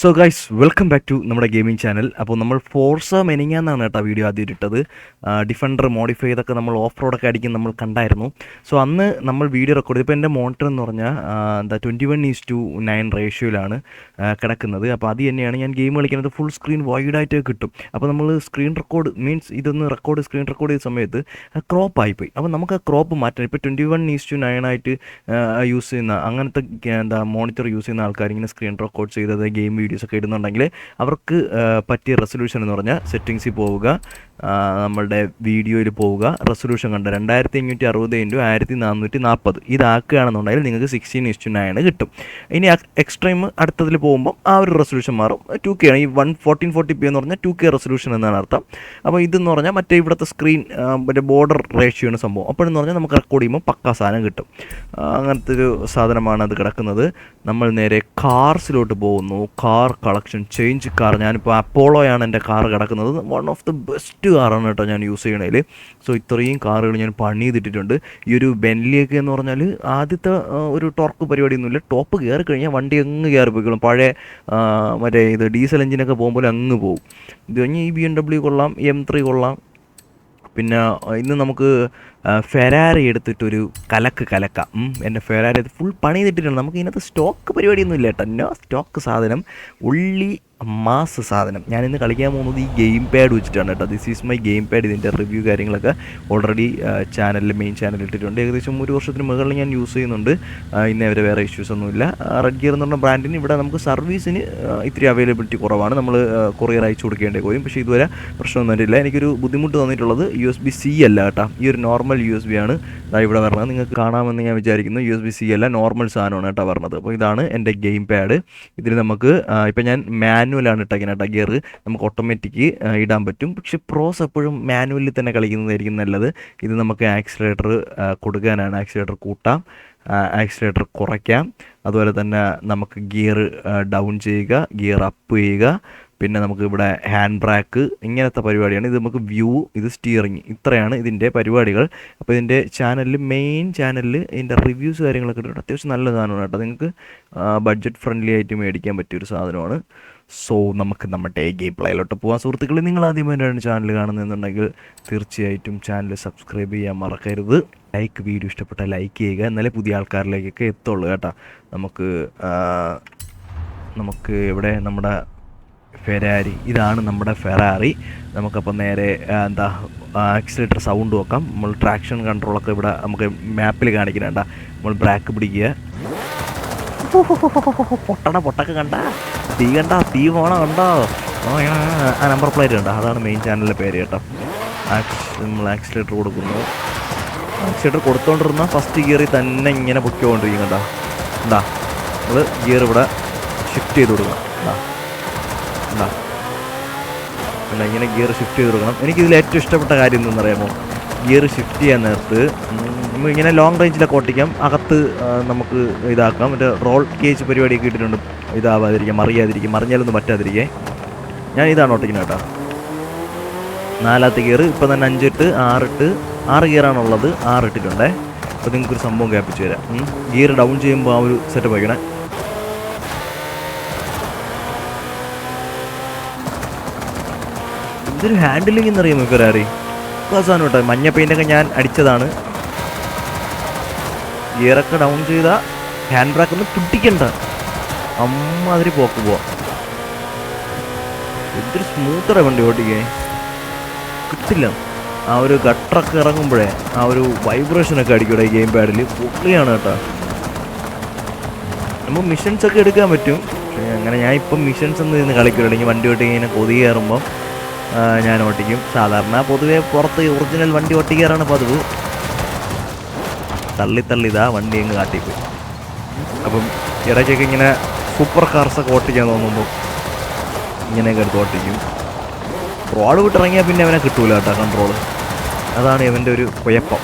So guys welcome back to നമ്മുടെ gaming channel. അപ്പോൾ നമ്മൾ ഫോർസ മെനിങ്ങാന്നാണ് കേട്ടോ വീഡിയോ ആദ്യം ഇട്ടത്. ഡിഫൻഡർ മോഡിഫൈ ചെയ്തൊക്കെ നമ്മൾ ഓഫ് റോഡൊക്കെ അടിക്കും നമ്മൾ കണ്ടായിരുന്നു. സോ അന്ന് നമ്മൾ വീഡിയോ റെക്കോർഡ് ചെയ്തു. ഇപ്പോൾ എൻ്റെ മോണിറ്റർ എന്ന് പറഞ്ഞാൽ 21:9 റേഷ്യോയിലാണ് കിടക്കുന്നത്. അപ്പോൾ അത് തന്നെയാണ് ഞാൻ ഗെയിം കളിക്കുന്നത്. ഫുൾ സ്ക്രീൻ വൈഡായിട്ട് കിട്ടും. അപ്പോൾ നമ്മൾ സ്ക്രീൻ റെക്കോർഡ് മീൻസ് ഇതൊന്ന് സ്ക്രീൻ റെക്കോർഡ് ചെയ്ത സമയത്ത് ക്രോപ്പ് ആയിപ്പോയി. അപ്പോൾ നമുക്ക് ആ ക്രോപ്പ് മാറ്റാൻ ഇപ്പോൾ 21:9 ആയിട്ട് യൂസ് ചെയ്യുന്ന അങ്ങനത്തെ മോണിറ്റർ യൂസ് ചെയ്യുന്ന ആൾക്കാർ ഇങ്ങനെ സ്ക്രീൻ റെക്കോർഡ് ചെയ്തത് ഗെയിം വീഡിയോസൊക്കെ ഇടുന്നുണ്ടെങ്കിൽ അവർക്ക് പറ്റിയ റെസൊല്യൂഷൻ എന്ന് പറഞ്ഞാൽ സെറ്റിങ്സിൽ പോവുക, നമ്മളുടെ വീഡിയോയിൽ പോവുക, റെസൊല്യൂഷൻ കണ്ട് 2560x1440 ഇതാക്കുകയാണെന്നുണ്ടെങ്കിൽ നിങ്ങൾക്ക് 16:9 കിട്ടും. ഇനി എക്സ്ട്രീം അടുത്തതിൽ പോകുമ്പോൾ ആ ഒരു റെസൊല്യൂഷൻ മാറും. 2K ആണ്. ഈ 1440p എന്ന് പറഞ്ഞാൽ 2K റെസൊല്യൂഷൻ എന്നാണ് അർത്ഥം. അപ്പോൾ ഇതെന്ന് പറഞ്ഞാൽ മറ്റേ ഇവിടുത്തെ സ്ക്രീൻ മറ്റേ ബോർഡർ റേഷ്യോ ആണ് സംഭവം. അപ്പോഴെന്ന് പറഞ്ഞാൽ നമുക്ക് റെക്കോർഡ് ചെയ്യുമ്പോൾ പക്കാ സാധനം കിട്ടും. അങ്ങനത്തെ ഒരു സാധനമാണ് അത് കിടക്കുന്നത്. നമ്മൾ നേരെ കാർസിലോട്ട് പോകുന്നു. Car collection, change car. ഞാനിപ്പോൾ അപ്പോളോയാണ് എൻ്റെ കാർ കിടക്കുന്നത്. വൺ ഓഫ് ദി ബെസ്റ്റ് കാറാണ് കേട്ടോ ഞാൻ യൂസ് ചെയ്യണതിൽ. സോ ഇത്രയും കാറുകൾ ഞാൻ പണി ചെയ്തിട്ടുണ്ട്. ഈ ഒരു ബെൻലിയൊക്കെ എന്ന് പറഞ്ഞാൽ ആദ്യത്തെ ഒരു ടോർക്ക് പരിപാടിയൊന്നുമില്ല. ടോപ്പ് കയറി കഴിഞ്ഞാൽ വണ്ടി അങ്ങ് കയറി പോയിക്കോളും. പഴയ മറ്റേ ഇത് ഡീസൽ എഞ്ചിനൊക്കെ പോകുമ്പോൾ അങ്ങ് പോകും. ഇത് കഴിഞ്ഞ് ഈ BMW കൊള്ളാം, M3 കൊള്ളാം. പിന്നെ ഇന്ന് നമുക്ക് ഫെരാറി എടുത്തിട്ടൊരു കലക്കാം. എൻ്റെ ഫെരാറി ഫുൾ പണി ചെയ്തിട്ടുണ്ട്. നമുക്ക് ഇതിനകത്ത് സ്റ്റോക്ക് പരിപാടിയൊന്നും ഇല്ല കേട്ടോ. നോ സ്റ്റോക്ക് സാധനം, ഉള്ളി മാസ് സാധനം. ഞാനിന്ന് കളിക്കാൻ പോകുന്നത് ഈ ഗെയിം പാഡ് വെച്ചിട്ടാണ് കേട്ടോ. This is my game pad. ഇതിൻ്റെ റിവ്യൂ കാര്യങ്ങളൊക്കെ ഓൾറെഡി മെയിൻ ചാനലിൽ ഇട്ടിട്ടുണ്ട്. ഏകദേശം 1 വർഷത്തിന് മുകളിൽ ഞാൻ യൂസ് ചെയ്യുന്നുണ്ട്. ഇന്നേ വരെ വേറെ ഇഷ്യൂസ് ഒന്നുമില്ല. റെഡ് ഗിയർ എന്ന് പറഞ്ഞ ബ്രാൻഡിന് ഇവിടെ നമുക്ക് സർവീസിന് ഇത്തിരി അവൈലബിലിറ്റി കുറവാണ്. നമ്മൾ കൊറിയർ അയച്ചു കൊടുക്കേണ്ടി വരും. പക്ഷേ ഇതുവരെ പ്രശ്നമൊന്നും വരില്ല. എനിക്കൊരു ബുദ്ധിമുട്ട് തോന്നിയിട്ടുള്ളത് USB-C അല്ല കേട്ടോ. ഈ ഒരു നോർമൽ USB ആണ് ഇവിടെ പറഞ്ഞത്. നിങ്ങൾക്ക് കാണാമെന്ന് ഞാൻ വിചാരിക്കുന്നു. USB-C അല്ല, നോർമൽ സാധനമാണ് കേട്ടോ പറഞ്ഞത്. അപ്പോൾ ഇതാണ് എൻ്റെ ഗെയിം പാഡ്. ഇതിൽ നമുക്ക് ഇപ്പം ഞാൻ മാനുവലാണ് ഇട്ടേക്കുന്നത് കേട്ടോ. ഗിയർ നമുക്ക് ഓട്ടോമാറ്റിക് ഇടാൻ പറ്റും. പക്ഷെ പ്രോസ് എപ്പോഴും മാനുവലിൽ തന്നെ കളിക്കുന്നതായിരിക്കും നല്ലത്. ഇത് നമുക്ക് ആക്സിലേറ്റർ കൊടുക്കാനാണ്. ആക്സിലേറ്റർ കൂട്ടാം, ആക്സിലേറ്റർ കുറയ്ക്കാം. അതുപോലെ തന്നെ നമുക്ക് ഗിയർ ഡൗൺ ചെയ്യുക, ഗിയർ അപ്പ് ചെയ്യുക. പിന്നെ നമുക്ക് ഇവിടെ ഹാൻഡ് ബ്രേക്ക്, ഇങ്ങനത്തെ പരിപാടിയാണ്. ഇത് നമുക്ക് വ്യൂ, ഇത് സ്റ്റിയറിങ്, ഇത്രയാണ് ഇതിൻ്റെ പരിപാടികൾ. അപ്പോൾ ഇതിൻ്റെ മെയിൻ ചാനലിൽ ഇതിൻ്റെ റിവ്യൂസ് കാര്യങ്ങളൊക്കെ ഇട്ടിട്ടുണ്ട്. അത്യാവശ്യം നല്ല സാധനമാണ് കേട്ടോ. നിങ്ങൾക്ക് ബഡ്ജറ്റ് ഫ്രണ്ട്ലി ആയിട്ട് മേടിക്കാൻ പറ്റിയൊരു സാധനമാണ്. സോ നമുക്ക് നമ്മുടെ ഗെയിം പ്ലേയിലോട്ട് പോകാം. സുഹൃത്തുക്കളെ, നിങ്ങൾ ആദ്യമായിട്ടാണ് ചാനൽ കാണുന്നതെന്നുണ്ടെങ്കിൽ തീർച്ചയായിട്ടും ചാനൽ സബ്സ്ക്രൈബ് ചെയ്യാൻ മറക്കരുത്. വീഡിയോ ഇഷ്ടപ്പെട്ടാൽ ലൈക്ക് ചെയ്യുക. എന്നാലേ പുതിയ ആൾക്കാരിലേക്കൊക്കെ എത്തുള്ളൂ കേട്ടോ. നമുക്ക് ഇവിടെ നമ്മുടെ ഫെരാരി, ഇതാണ് നമ്മുടെ ഫെറാറി. നമുക്കപ്പോൾ നേരെ ആക്സിലേറ്റർ സൗണ്ട് നോക്കാം. നമ്മൾ ട്രാക്ഷൻ കൺട്രോളൊക്കെ ഇവിടെ നമുക്ക് മാപ്പിൽ കാണിക്കുന്നുണ്ട. നമ്മൾ ബ്രേക്ക് പിടിക്കുക. പൊട്ടൊക്കെ കണ്ട തീ പോണ കണ്ടോ? ആ നമ്പർ പ്ലേറ്റ് കണ്ടോ? അതാണ് മെയിൻ ചാനലിലെ പേര് കേട്ടോ. നമ്മൾ ആക്സിലേറ്റർ കൊടുക്കുന്നു. ആക്സിലേറ്റർ കൊടുത്തോണ്ടിരുന്ന ഫസ്റ്റ് ഗിയറിൽ തന്നെ ഇങ്ങനെ പൊക്കിക്കൊണ്ടിരിക്കും കേട്ടോ. നമ്മൾ ഗിയർ ഇവിടെ ഷിഫ്റ്റ് ചെയ്ത് കൊടുക്കണം. ഇങ്ങനെ ഗിയർ ഷിഫ്റ്റ് ചെയ്ത് കൊടുക്കണം. എനിക്കിതിൽ ഏറ്റവും ഇഷ്ടപ്പെട്ട കാര്യം എന്തെന്ന് അറിയാമോ? ഗിയർ ഷിഫ്റ്റ് ചെയ്യാൻ നേരത്ത് ഇങ്ങനെ ലോങ് റേഞ്ചിലൊക്കെ ഓട്ടിക്കാം. അകത്ത് നമുക്ക് ഇതാക്കാം. മറ്റേ റോൾ കേജ് പരിപാടിയൊക്കെ ഇട്ടിട്ടുണ്ട്. ഇതാവാതിരിക്കാം, മറിഞ്ഞാലൊന്നും പറ്റാതിരിക്കേ. ഞാൻ ഇതാണ് ഓട്ടിക്കുന്നത് കേട്ടോ. 4ാമത്തെ ഗിയർ ഇപ്പം തന്നെ 5 6 ഗിയറാണുള്ളത്. 6 ഇട്ടിട്ടുണ്ടേ. അപ്പോൾ നിങ്ങൾക്കൊരു സംഭവം കേൾപ്പിച്ച് തരാം. ഗിയർ ഡൗൺ ചെയ്യുമ്പോൾ ആ ഒരു സെറ്റപ്പ് വയ്ക്കണേ. ഇതൊരു ഹാൻഡിലിംഗ് എന്നറിയാമോ ഫെറാറി? സാധനം കേട്ടോ. മഞ്ഞ പെയിൻ്റൊക്കെ ഞാൻ അടിച്ചതാണ്. ഗിയറൊക്കെ ഡൗൺ ചെയ്താൽ ഹാൻഡ് ബ്രേക്ക് ഒന്നും പിടിക്കണ്ട, അമ്മാതിരി പോക്ക് പോവാം. ഇതൊരു സ്മൂത്തറെ വണ്ടി ഓട്ടിക്കേ കിട്ടില്ല. ആ ഒരു ഗട്ടറൊക്കെ ഇറങ്ങുമ്പോഴേ ആ ഒരു വൈബ്രേഷനൊക്കെ അടിക്കൂടെ ഈ ഗെയിം പാഡിൽ. പൊളിയാണ് കേട്ടോ. നമുക്ക് മിഷൻസൊക്കെ എടുക്കാൻ പറ്റും. പക്ഷേ അങ്ങനെ ഞാൻ ഇപ്പം മിഷൻസ് ഒന്നും ഇരുന്ന് കളിക്കില്ല. അല്ലെങ്കിൽ വണ്ടി ഓട്ടി ഇങ്ങനെ കൊതി കയറുമ്പം ഞാൻ ഓട്ടിക്കും. സാധാരണ പൊതുവെ പുറത്ത് ഒറിജിനൽ വണ്ടി ഓട്ടിക്കാറാണ് പതിവ്. തള്ളിതാ വണ്ടി അങ്ങ് കാട്ടിപ്പോയി. അപ്പം ഇടയ്ക്കൊക്കെ ഇങ്ങനെ സൂപ്പർ കാർസൊക്കെ ഓട്ടിക്കാൻ തോന്നുമ്പോൾ ഇങ്ങനെയൊക്കെ എടുത്ത് ഓട്ടിക്കും. റോഡ് വിട്ടിറങ്ങിയാൽ പിന്നെ അവനെ കിട്ടൂല കേട്ടോ കൺട്രോൾ. അതാണ് ഇവൻ്റെ ഒരു കുഴപ്പം.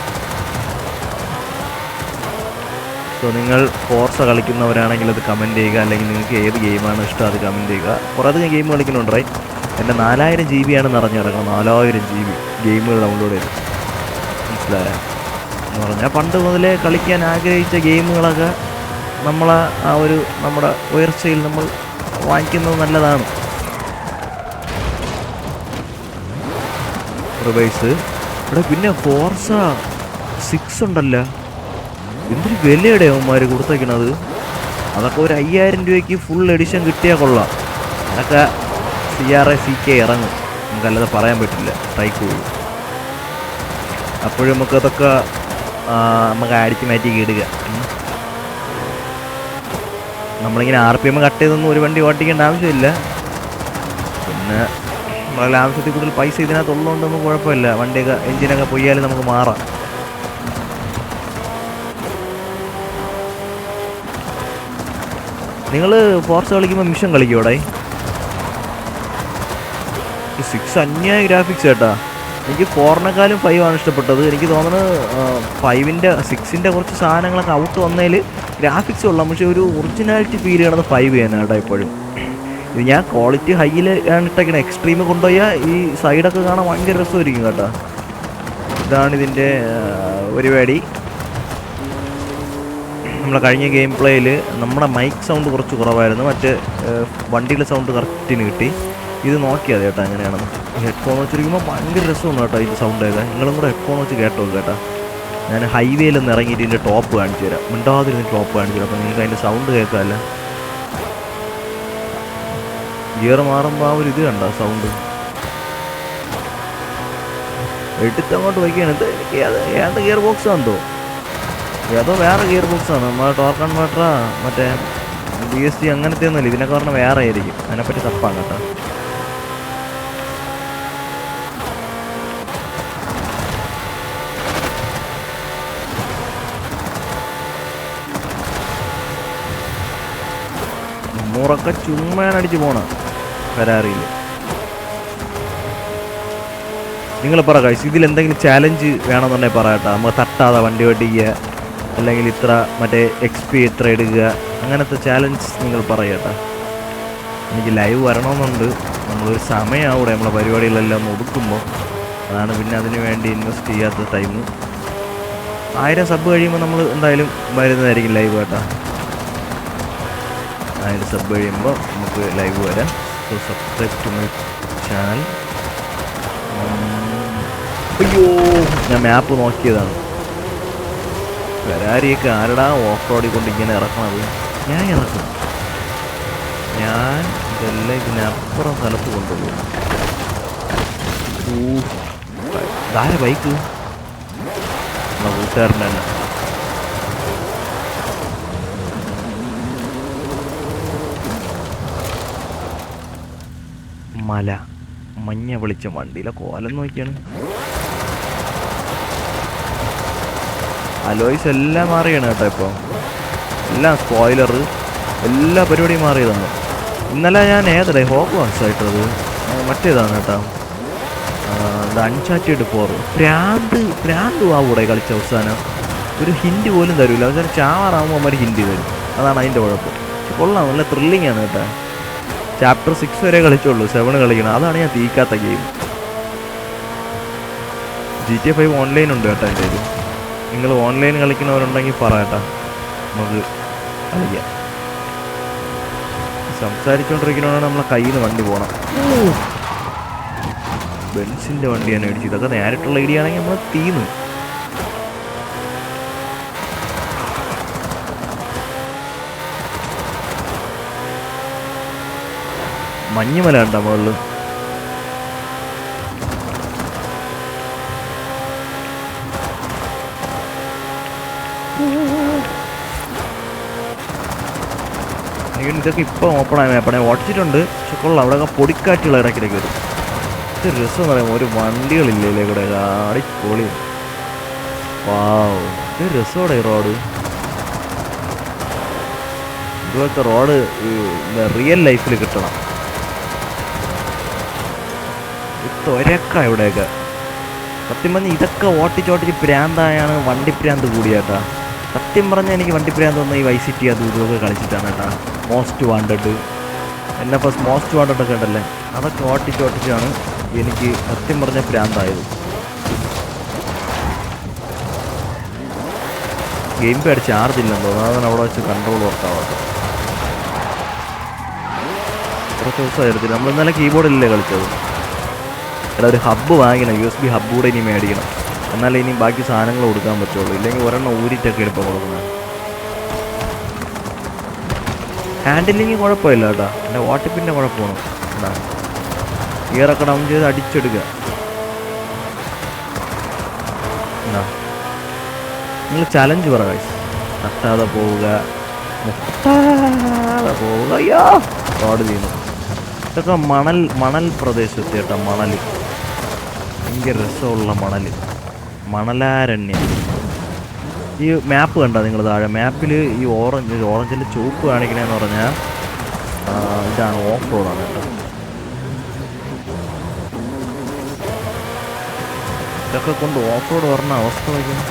സോ നിങ്ങൾ ഫോർസ കളിക്കുന്നവരാണെങ്കിൽ അത് കമൻറ്റ് ചെയ്യുക. അല്ലെങ്കിൽ നിങ്ങൾക്ക് ഏത് ഗെയിമാണ് ഇഷ്ടം അത് കമൻറ്റ് ചെയ്യുക. കുറേ അധികം ഗെയിം കളിക്കുന്നുണ്ട്. റൈറ്റ്, എൻ്റെ 4000 GB ആണെന്ന് അറിഞ്ഞു കിടക്കണം. 4000 GB ഗെയിമുകൾ ഡൗൺലോഡ് ചെയ്ത്. മനസ്സിലായ എന്ന് പറഞ്ഞാൽ പണ്ട് മുതലേ കളിക്കാൻ ആഗ്രഹിച്ച ഗെയിമുകളൊക്കെ നമ്മളെ ആ ഒരു നമ്മുടെ ഉയർച്ചയിൽ നമ്മൾ വാങ്ങിക്കുന്നത് നല്ലതാണ്. റിവൈസ് ഇവിടെ പിന്നെ ഫോർസ 6 ഉണ്ടല്ലോ. എന്തൊരു വിലയുടെ അവന്മാർ കൊടുത്തേക്കണത്. അതൊക്കെ ഒരു 5000 രൂപയ്ക്ക് ഫുൾ എഡിഷൻ കിട്ടിയാൽ കൊള്ളാം. അതൊക്കെ CRA-CK ഇറങ്ങും, നമുക്കല്ലാതെ പറയാൻ പറ്റില്ല. ട്രൈക്ക് പോയി അപ്പോഴും നമുക്കതൊക്കെ നമുക്ക് അടിച്ച് മാറ്റി ഇടുക. നമ്മളിങ്ങനെ RPM കട്ട് ചെയ്തൊന്നും ഒരു വണ്ടി ഓട്ടിക്കേണ്ട ആവശ്യമില്ല. പിന്നെ നമ്മളെ ആവശ്യത്തിൽ കൂടുതൽ പൈസ ഇതിനകത്ത് ഉള്ളതുകൊണ്ടൊന്നും കുഴപ്പമില്ല. വണ്ടിയൊക്കെ എഞ്ചിനൊക്കെ പോയാലും നമുക്ക് മാറാം. നിങ്ങൾ ഫോർസ് കളിക്കുമ്പോൾ മിഷൻ കളിക്കുമോടെ? 6 അന്യായ ഗ്രാഫിക്സ് കേട്ടാ. എനിക്ക് 4-നേക്കാളും 5 ആണ് ഇഷ്ടപ്പെട്ടത്. എനിക്ക് തോന്നുന്നത് 6-ന്റെ കുറച്ച് സാധനങ്ങളൊക്കെ ഔട്ട് വന്നതിൽ ഗ്രാഫിക്സ് കൊള്ളാം, പക്ഷേ ഒരു ഒറിജിനാലിറ്റി ഫീൽ ചെയ്യണത് 5 തന്നെ കേട്ടോ. ഇപ്പോഴും ഇത് ഞാൻ ക്വാളിറ്റി ഹൈയിൽ ആണ് ഇട്ടേക്കണത്. എക്സ്ട്രീം കൊണ്ടുപോയാൽ ഈ സൈഡൊക്കെ കാണാൻ ഭയങ്കര രസമായിരിക്കും കേട്ടോ. ഇതാണ് ഇതിൻ്റെ പരിപാടി. നമ്മളെ കഴിഞ്ഞ ഗെയിം പ്ലേയിൽ നമ്മുടെ മൈക്ക് സൗണ്ട് കുറച്ച് കുറവായിരുന്നു, മറ്റേ വണ്ടിയുടെ സൗണ്ട് കറക്റ്റിന് കിട്ടി. ഇത് നോക്കിയാൽ കേട്ടോ എങ്ങനെയാണെന്ന്. ഹെഡ്ഫോൺ വെച്ചിരിക്കുമ്പോൾ ഭയങ്കര രസമാണ് കേട്ടോ ഇത് സൗണ്ട് ഒക്കെ. നിങ്ങളും കൂടെ ഹെഡ്ഫോൺ വെച്ച് കേട്ടോ കേട്ടോ. ഞാൻ ഹൈവേയിലൊന്ന് ഇറങ്ങിയിട്ട് ഇതിൻ്റെ ടോപ്പ് കാണിച്ചു തരാം. മിണ്ടാതിരുന്ന് ടോപ്പ് കാണിച്ചു തരാം. അപ്പോൾ നിങ്ങൾക്ക് അതിൻ്റെ സൗണ്ട് കേൾക്കാമല്ലോ. ഗിയർ മാറുമ്പോൾ ആ ഒരു ഇത് കണ്ടോ സൗണ്ട്. എടുത്തങ്ങോട്ട് വയ്ക്കുകയാണ്. ഇത് എനിക്ക് ഏത് ഗിയർ ബോക്സ് ആണെന്തോ, ഏതോ വേറെ ഗിയർ ബോക്സാണ്. നമ്മളെ ടോർക്ക് കൺവേർട്ടറാ മറ്റേ DSG അങ്ങനത്തെ ഒന്നുമില്ല. ഇതിനൊക്കെ പറഞ്ഞാൽ വേറെ ആയിരിക്കും. അതിനെപ്പറ്റി തപ്പാണ് കേട്ടോ. മുറൊക്കെ ചുമ്മാനടിച്ച് പോണ ഫെരാറിയിൽ. നിങ്ങൾ പറ ഗൈസ്, ഇതിലെന്തെങ്കിലും ചാലഞ്ച് വേണമെന്നുണ്ടെങ്കിൽ പറയട്ടെ. നമ്മൾ തട്ടാതെ വണ്ടി ഓടിക്കുക, അല്ലെങ്കിൽ ഇത്ര മറ്റേ XP ഇത്ര എടുക്കുക, അങ്ങനത്തെ ചാലഞ്ച് നിങ്ങൾ പറയട്ടെ. എനിക്ക് ലൈവ് വരണമെന്നുണ്ട്. നമ്മളൊരു സമയമാവിടെ നമ്മളെ പരിപാടികളെല്ലാം ഒന്ന് ഒതുക്കുമ്പോൾ. അതാണ് പിന്നെ അതിന് വേണ്ടി ഇൻവെസ്റ്റ് ചെയ്യാത്ത ടൈം. 1000 സബ് കഴിയുമ്പോൾ നമ്മൾ എന്തായാലും വരുന്നതായിരിക്കും ലൈവ് കേട്ടോ. 1000 സബ് കഴിയുമ്പോൾ നമുക്ക് ലൈവ് വരാം. So subscribe to my channel. അയ്യോ, ഞാൻ മാപ്പ് നോക്കിയതാണ്. ഫെരാരിയൊക്കെ ആരടാ ഓഫ് റോഡിൽ കൊണ്ട് ഇങ്ങനെ ഇറക്കണത്? ഞാൻ ഇറക്കും. ഞാൻ ഇതെല്ലാം ഇതിനപ്പുറം സ്ഥലത്ത് കൊണ്ടുപോകും. ഇതാരെ ബൈക്ക്? നമ്മളെ കൂട്ടുകാരൻ്റെ തന്നെ. മല മഞ്ഞ വെളിച്ചം, വണ്ടിയിലെ കോലം നോക്കിയാണ്. അലോയ്സ് എല്ലാം മാറിയാണ് കേട്ടോ. ഇപ്പോൾ എല്ലാം സ്പോയിലർ, എല്ലാ പരിപാടിയും മാറിയതാണ്. ഇന്നലെ ഞാൻ ഏതടേ ഹോഗ്വാർട്സായിട്ടത് മറ്റേതാണ് കേട്ടോ. അൺചാർട്ടഡ് 4 ഭ്രാന്ത് ആവൂടെ കളിച്ച അവസാനം. ഒരു ഹിൻഡ് പോലും തരില്ല. അവസാനം ചാവാറാകുമ്പോൾ അവന്മാർ ഹിൻഡ് തരും. അതാണ് അതിൻ്റെ കുഴപ്പം. കൊള്ളാം, നല്ല ത്രില്ലിംഗ് ആണ് കേട്ടോ. ചാപ്റ്റർ 6 വരെ കളിച്ചുള്ളൂ, 7 കളിക്കണം. അതാണ് ഞാൻ തീക്കാത്ത ഗെയിം. GTA 5 ഓൺലൈൻ ഉണ്ട് കേട്ടോ എൻ്റെ കയ്യിൽ. നിങ്ങൾ ഓൺലൈൻ കളിക്കുന്നവരുണ്ടെങ്കിൽ പറയട്ടാ, നമുക്ക് കളിക്കാം. സംസാരിച്ചുകൊണ്ടിരിക്കണോണ്ടാണ് നമ്മളെ കയ്യിൽ നിന്ന് വണ്ടി പോകണം. ബെൻസിൻ്റെ വണ്ടിയാണ് മേടിച്ചത്. ഇതൊക്കെ നേരിട്ടുള്ള ഐഡിയ ആണെങ്കിൽ നമ്മൾ തീന്ന്. മഞ്ഞുമല ഉണ്ടോ മുകളിൽ? ഇതൊക്കെ ഇപ്പോൾ ഓപ്പൺ ആയ മാപ്പാണ്. ഓടിച്ചിട്ടുണ്ട്, പക്ഷെ കൊള്ളാം. അവിടെയൊക്കെ പൊടിക്കാറ്റുകൾ ഇടയ്ക്കിടയ്ക്ക് വരും. ഇത് രസം എന്ന് പറയുമ്പോൾ ഒരു വണ്ടികളില്ലേ ഇവിടെ, അടിപൊളി. വാവ്, ഇത് രസമാണ് ഈ റോഡ്. ഇതുപോലത്തെ റോഡ് റിയൽ ലൈഫിൽ കിട്ടണം. തൊരക്ക ഇവിടെയൊക്കെ. സത്യം പറഞ്ഞാൽ ഇതൊക്കെ ഓട്ടിച്ചോട്ടിച്ച് പ്രാന്തായാണ് വണ്ടി പ്രാന്ത് കൂടിയാട്ടാ. സത്യം പറഞ്ഞാൽ എനിക്ക് വണ്ടി പ്രാന്ത് വന്ന ഈ വൈസിറ്റി അതും ഇതുമൊക്കെ കളിച്ചിട്ടാണ് കേട്ടോ. Most wanted, NFS most wanted ഒക്കെ ഉണ്ടല്ലേ, അതൊക്കെ ഓട്ടിച്ചാണ് എനിക്ക് സത്യം പറഞ്ഞ പ്രാന്തായത്. ഗെയിം പാഡ് ചാർജ് ഇല്ലെന്ന് തോന്നുന്നു. അതാണ് അവിടെ വെച്ച് കൺട്രോൾ വർക്കാവട്ടെ. കുറച്ച് ദിവസമായി എടുത്തിട്ട്. നമ്മൾ ഇന്നലെ കീബോർഡിലല്ലേ കളിച്ചത്. എടാ ഒരു ഹബ്ബ് വാങ്ങിക്കണം, USB ഹബ്ബ് കൂടെ ഇനി മേടിക്കണം, എന്നാലേ ഇനി ബാക്കി സാധനങ്ങൾ കൊടുക്കാൻ പറ്റുള്ളൂ. ഇല്ലെങ്കിൽ ഒരെണ്ണം ഊരിട്ടൊക്കെ എളുപ്പം കൊടുക്കുന്നത്. ഹാൻഡിലിങ് കുഴപ്പമില്ല കേട്ടോ, എൻ്റെ വാട്ടിപ്പിൻ്റെ കുഴപ്പമാണ്. എന്താ ഗിയറൊക്കെ ഡൗൺ ചെയ്ത് അടിച്ചെടുക്കുക. എന്താ നിങ്ങൾ ചലഞ്ച് പറ ഗൈസ്. തട്ടാതെ പോവുക, മുട്ടാതെ പോവുക. അയ്യോ റോഡ് ചെയ്യുന്നു. ഇതൊക്കെ മണൽ പ്രദേശത്ത് കേട്ടോ. ഭയങ്കര രസമുള്ള മണലാരണ്യം. ഈ മാപ്പ് കണ്ടോ നിങ്ങൾ താഴെ? മാപ്പിൽ ഈ ഓറഞ്ചിൽ ചുവപ്പ് കാണിക്കണേന്ന് പറഞ്ഞാൽ ഇതാണ് ഓഫ് റോഡാണ് കേട്ടോ. ഇതൊക്കെ കൊണ്ട് ഓഫ് റോഡ് പറഞ്ഞ അവസ്ഥ വയ്ക്കുന്നു.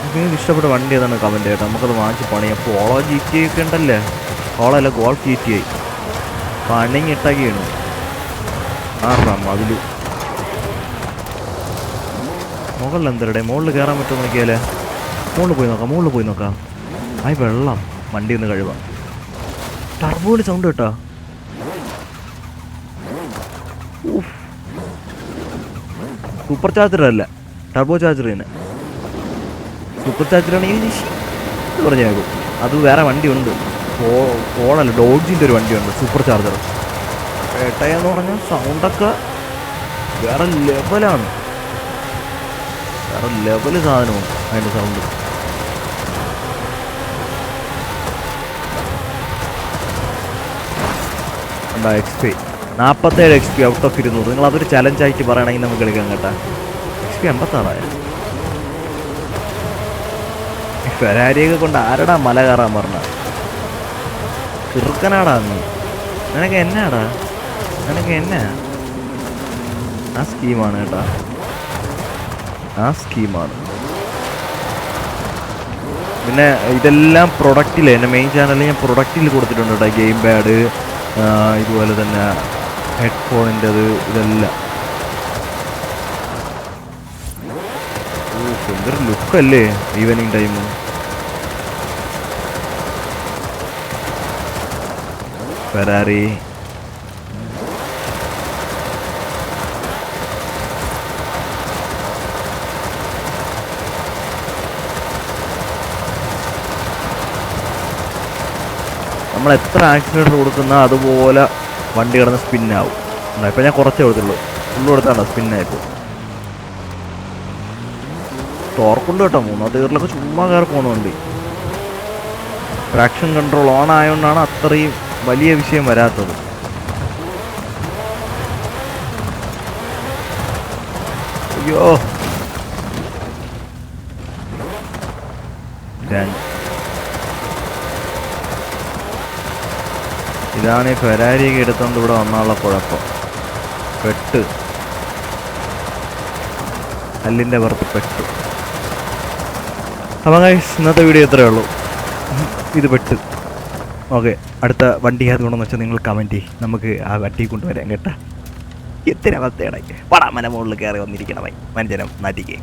നിങ്ങൾക്ക് ഇഷ്ടപ്പെട്ട വണ്ടി ഏതാണ് കമൻറ്റ് കേട്ടോ, നമുക്കത് വാങ്ങിച്ച് പണിയാം. പോളോ GTI ഒക്കെ ഉണ്ടല്ലേ, പോളോ അല്ല ഗോൾഫ് GTI പണിങ്ങിട്ടൊക്കെയാണ്. അതിൽ മുകളിൽ എന്തരടെ മുകളിൽ കയറാൻ പറ്റുമോ നോക്കിയാലേ? മുകളിൽ പോയി നോക്കാം. ആയി വെള്ളം വണ്ടി ഒന്ന് കഴുകാം. ടർബോയുടെ സൗണ്ട് കേട്ടോ. സൂപ്പർ ചാർജറല്ല, ടർബോ ചാർജർ തന്നെ. സൂപ്പർ ചാർജറാണെങ്കിൽ പറഞ്ഞേക്കും. അത് വേറെ വണ്ടി ഉണ്ട്, ഫോണല്ല ഡോഡ്ജിൻ്റെ ഒരു വണ്ടിയുണ്ട് സൂപ്പർ ചാർജർ. ഏട്ടയെന്ന് പറഞ്ഞാൽ സൗണ്ടൊക്കെ വേറെ ലെവലാണ്, വേറെ ലെവല് സാധനമാണ് അതിൻ്റെ സൗണ്ട്. എന്താ XP 47 XP ഔട്ട് ഓഫ് 200. നിങ്ങൾ അതൊരു ചലഞ്ചായിട്ട് പറയണമെങ്കിൽ നമുക്ക് കളിക്കാം കേട്ടോ. XP 56. ഫെരാരിയൊക്കെ കൊണ്ട് ആരടാ മല കയറാൻ പറഞ്ഞ? ചെറുക്കനാടാ നീ. നിനക്ക് എന്നാടാ? ആ സ്കീമാണ് കേട്ടോ, ആ സ്കീമാണ്. പിന്നെ ഇതെല്ലാം പ്രൊഡക്റ്റിൽ, എൻ്റെ മെയിൻ ചാനലിൽ ഞാൻ പ്രൊഡക്റ്റിൽ കൊടുത്തിട്ടുണ്ട് കേട്ടോ. ഗെയിം പാഡ്, ഇതുപോലെ തന്നെ ഹെഡ്ഫോണിൻ്റെത്, ഇതെല്ലാം. എന്തൊരു ലുക്കല്ലേ ഈവനിങ് ടൈം. ഫെരാറി നമ്മൾ എത്ര ആക്സിലേറ്റർ കൊടുക്കുന്ന അതുപോലെ വണ്ടി കിടന്ന് സ്പിന്നാവും. ഇപ്പം ഞാൻ കുറച്ചേ കൊടുത്തുള്ളൂ, ഫുള്ള് കൊടുത്താണോ സ്പിന്നായിപ്പോൾ. ടോർക്കുണ്ട് കേട്ടോ, 3ാം ഗിയറിലൊക്കെ ചുമ്മാ കയറി പോകുന്ന വണ്ടി. ട്രാക്ഷൻ കൺട്രോൾ ഓൺ ആയതുകൊണ്ടാണ് അത്രയും വലിയ വിഷയം വരാത്തത്. അയ്യോ ഇതാണ് ഈ ഫെരാരിയൊക്കെ എടുത്തോണ്ട് ഇവിടെ വന്നുള്ള കുഴപ്പം. പെട്ട് കല്ലിൻ്റെ പുറത്ത് പെട്ട്. അപ്പം ഗൈസ് ഇന്നത്തെ വീഡിയോ ഇത്രയേ ഉള്ളൂ. ഇത് പെട്ട്. ഓക്കെ, അടുത്ത വണ്ടി ഏതുകൊണ്ടെന്ന് വെച്ചാൽ നിങ്ങൾ കമൻറ്റ് ചെയ്യും, നമുക്ക് ആ വണ്ടി കൊണ്ടുവരാൻ കേട്ടാ. എത്ര അവസ്ഥയാണ് പടാമന മുകളിൽ കയറി വന്നിരിക്കണമായി മനുഷ്യനം നാട്ടിക്ക്.